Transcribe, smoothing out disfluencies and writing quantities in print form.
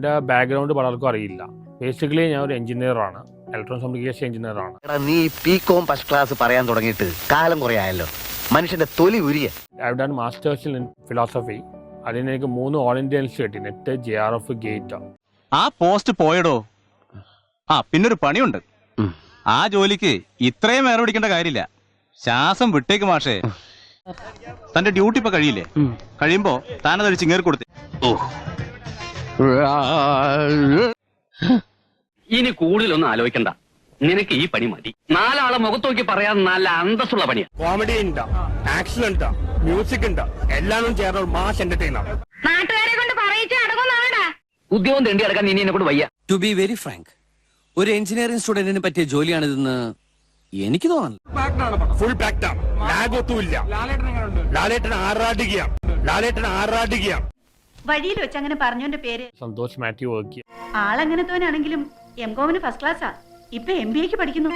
എൻ്റെ ബാക്ക്ഗ്രൗണ്ട് പലർക്കും അറിയില്ല. ബേസിക്കലി ഞാൻ ഒരു എഞ്ചിനീയറാണ്, ഇലക്ട്രോണിക്സ് കമ്മ്യൂണിക്കേഷൻ എഞ്ചിനീയറാണ്. നീ PCOM ഫസ്റ്റ് ക്ലാസ് പറയാൻ തുടങ്ങിയിട്ട് കാലം കുറേ ആയല്ലോ, മനുഷ്യന്റെ തൊലി ഉരിയ. I have done masters in philosophy. അതിന് എനിക്ക് 3 ഓൾ ഇന്ത്യ കിട്ടി, നെറ്റ്, JRF, ഗേറ്റ്. ആ പോസ്റ്റ് പോയടോ. പിന്നൊരു പണിയുണ്ട്. ആ ജോലിക്ക് ഇത്രയും വേറെ പിടിക്കേണ്ട കാര്യമില്ല. ശ്വാസം വിട്ടേക്ക് മാഷേ. തന്റെ ഡ്യൂട്ടി ഇപ്പൊ കഴിയില്ലേ? കഴിയുമ്പോ താനത് ചിങ്ങേറി കൊടുത്തേ. ഇനി കൂടുതലൊന്നും ആലോചിക്കണ്ട, നിനക്ക് ഈ പണി മതി. 4 ആളെ മുഖത്ത് നോക്കി പറയാൻ നല്ല അന്തസ്സുള്ള പണിയാ. കോമഡി ഉണ്ട്, ആക്ഷൻ ഉണ്ട്, മ്യൂസിക് ഉണ്ട്, എല്ലാം ചേർന്ന ഒരു മാസ് എന്റർടൈനർ. നാട്ടുകാരെ കൊണ്ട് പറയിച്ച് അടങ്ങുന്നാടാ. ഉദ്യോഗം തേണ്ടി അടക്കാൻ ഇനി എന്നെ കൊണ്ട് വയ്യ. ടു ബി വെരി ഫ്രാങ്ക്, ഒരു എഞ്ചിനീയറിംഗ് സ്റ്റുഡന്റിന് പറ്റിയ ജോലിയാണിതെന്ന് എനിക്ക് തോന്നുന്നു. ഫുൾ പാക്ഡ് ആണ്, ലാഗ് ഒത്തുമില്ല. ലാലേട്ടൻ ആറാടുകയാണ്. വഴിയിൽ വെച്ച് അങ്ങനെ പറഞ്ഞോന്റെ പേര് സന്തോഷ് മാത്യു വർക്ക്. ആളെങ്ങനത്തോനാണെങ്കിലും MCOM ഫസ്റ്റ് ക്ലാസ്സാ. ഇപ്പൊ MBA പഠിക്കുന്നു.